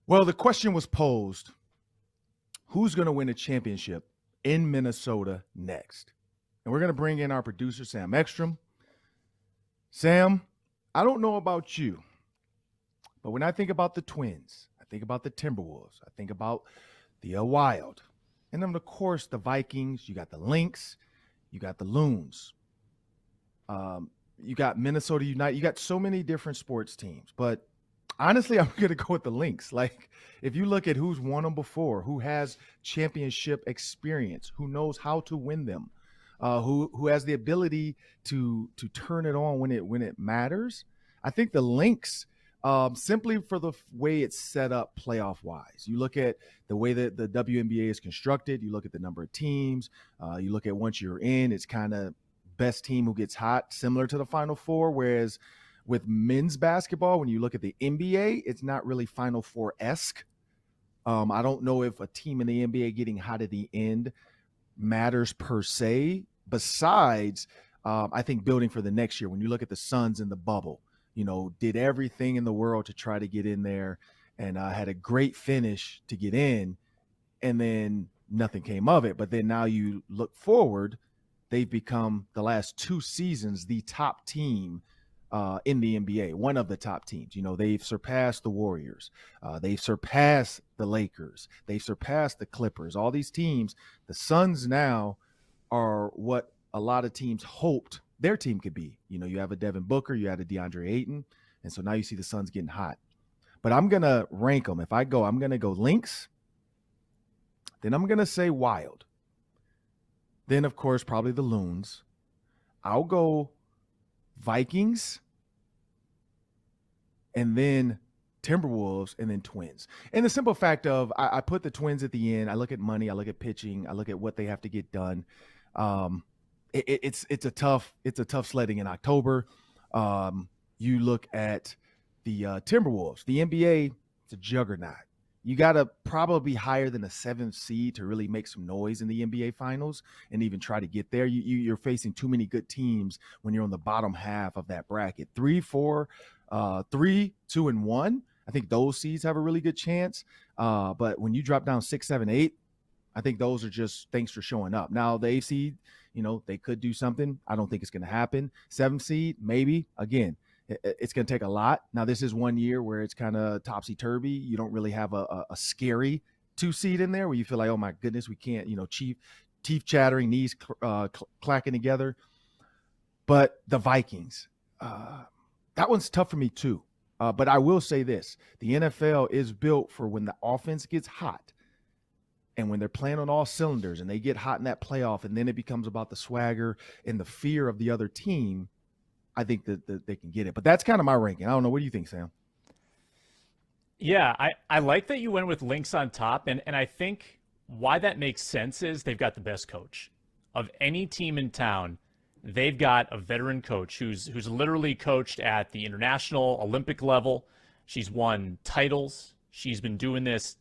Well, the question was posed, who's going to win a championship in Minnesota next? And we're going to bring in our producer, Sam Ekstrom. Sam, I don't know about you, but when I think about the Twins, I think about the Timberwolves, I think about the Wild, and then, of course, the Vikings. You got the Lynx, you got the Loons, you got Minnesota United. You got so many different sports teams, but honestly, I'm going to go with the Lynx. Like, if you look at who's won them before, who has championship experience, who knows how to win them, who has the ability to turn it on when it matters, I think the Lynx, simply for the way it's set up playoff wise. You look at the way that the WNBA is constructed. You look at the number of teams. You look at once you're in, it's kind of best team who gets hot, similar to the Final Four. Whereas with men's basketball, when you look at the NBA, it's not really Final Four-esque. I don't know if a team in the NBA getting hot at the end matters per se. Besides, I think building for the next year, when you look at the Suns in the bubble, did everything in the world to try to get in there and had a great finish to get in, and then nothing came of it. But then now you look forward, they've become the last 2 seasons the top team in the NBA, one of the top teams. They've surpassed the Warriors. They've surpassed the Lakers. They've surpassed the Clippers. All these teams, the Suns now are what a lot of teams hoped their team could be. You have a Devin Booker, you had a DeAndre Ayton, and so now you see the Suns getting hot. But I'm going to rank them. If I go, I'm going to go Lynx, then I'm going to say Wild. Then, of course, probably the Loons. I'll go Vikings, and then Timberwolves, and then Twins. And the simple fact of I put the Twins at the end. I look at money, I look at pitching, I look at what they have to get done. It's a tough sledding in October. You look at the Timberwolves, the NBA, it's a juggernaut. You got to probably be higher than a 7th seed to really make some noise in the NBA finals and even try to get there. You're facing too many good teams when you're on the bottom half of that bracket. 3, 4, 3, 2, and 1. I think those seeds have a really good chance. But when you drop down 6, 7, 8, I think those are just thanks for showing up. Now, the 8th seed, they could do something. I don't think it's going to happen. 7th seed, maybe. Again, it's going to take a lot. Now, this is one year where it's kind of topsy-turvy. You don't really have a scary 2 seed in there where you feel like, oh, my goodness, we can't, teeth chattering, knees clacking together. But the Vikings, that one's tough for me too. But I will say this. The NFL is built for when the offense gets hot and when they're playing on all cylinders and they get hot in that playoff, and then it becomes about the swagger and the fear of the other team. I think that they can get it. But that's kind of my ranking. I don't know. What do you think, Sam? Yeah, I like that you went with Lynx on top. And I think why that makes sense is they've got the best coach. Of any team in town, they've got a veteran coach who's literally coached at the international Olympic level. She's won titles. She's been doing this,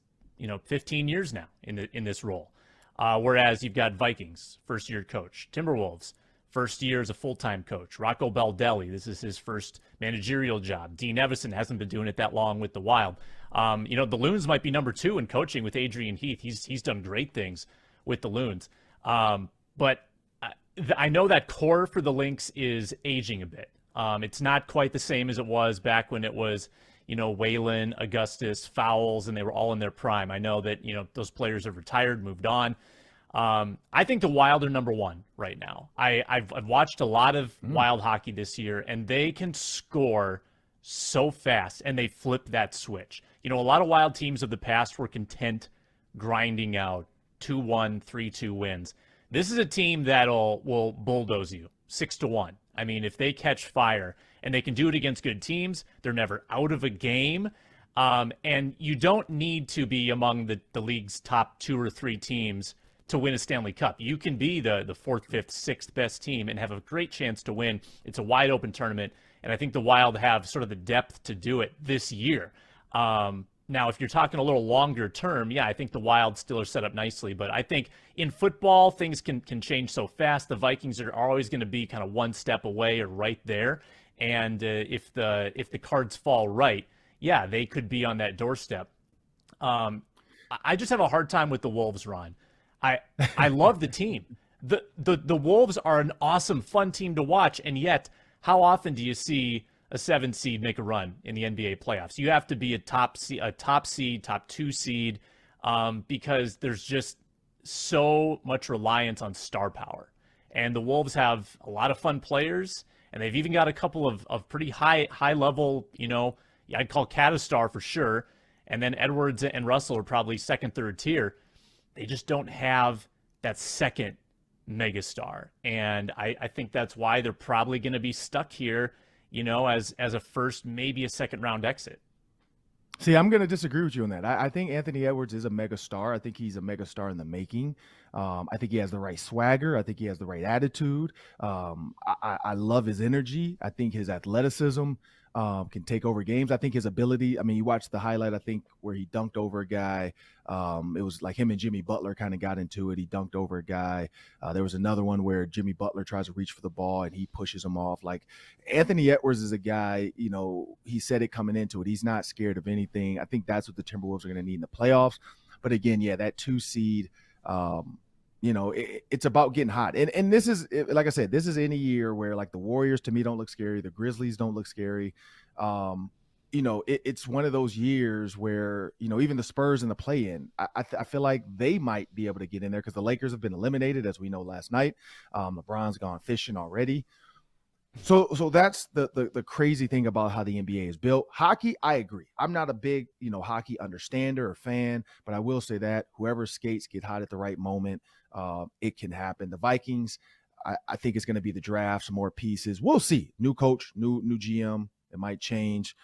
15 years now in this role. Whereas you've got Vikings, first-year coach. Timberwolves, first year as a full-time coach. Rocco Baldelli, this is his first managerial job. Dean Evison hasn't been doing it that long with the Wild. The Loons might be number 2 in coaching with Adrian Heath. He's done great things with the Loons. But I know that core for the Lynx is aging a bit. It's not quite the same as it was back when it was, Whalen, Augustus, Fowles, and they were all in their prime. I know that, those players have retired, moved on. I think the Wild are number 1 right now. I've watched a lot of Wild hockey this year, and they can score so fast, and they flip that switch. A lot of Wild teams of the past were content grinding out 2-1, 3-2 wins. This is a team that will bulldoze you 6-1. I mean, if they catch fire, and they can do it against good teams, they're never out of a game. And you don't need to be among the league's top 2 or 3 teams to win a Stanley Cup. You can be the 4th, 5th, 6th best team and have a great chance to win. It's a wide open tournament, and I think the Wild have sort of the depth to do it this year. Now, if you're talking a little longer term, yeah, I think the Wild still are set up nicely. But I think in football, things can change so fast. The Vikings are always going to be kind of one step away or right there. And if the cards fall right, yeah, they could be on that doorstep. Um, I just have a hard time with the Wolves, Ron. I I love the team. The Wolves are an awesome, fun team to watch, and yet, how often do you see a 7 seed make a run in the NBA playoffs? You have to be a top seed, top 2 seed, because there's just so much reliance on star power. And the Wolves have a lot of fun players, and they've even got a couple of pretty high level, yeah, I'd call Cat a star for sure. And then Edwards and Russell are probably second, third tier. They just don't have that second megastar. And I think that's why they're probably going to be stuck here, as a first, maybe a second round exit. See, I'm going to disagree with you on that. I think Anthony Edwards is a mega star. I think he's a mega star in the making. I think he has the right swagger. I think he has the right attitude. I love his energy. I think his athleticism can take over games. I think his ability. I mean, you watch the highlight, I think, where he dunked over a guy. It was like him and Jimmy Butler kind of got into it. He dunked over a guy. There was another one where Jimmy Butler tries to reach for the ball and he pushes him off. Like Anthony Edwards is a guy, he said it coming into it. He's not scared of anything. I think that's what the Timberwolves are going to need in the playoffs. But again, yeah, that 2 seed, it's about getting hot. And this is, like I said, this is any year where like the Warriors to me don't look scary. The Grizzlies don't look scary. It's one of those years where, even the Spurs in the play-in, I feel like they might be able to get in there because the Lakers have been eliminated, as we know last night. LeBron's gone fishing already. So that's the crazy thing about how the NBA is built. Hockey, I agree. I'm not a big, hockey understander or fan, but I will say that whoever skates get hot at the right moment. It can happen. The Vikings, I think it's going to be the draft, some more pieces. We'll see. New coach, new GM. It might change.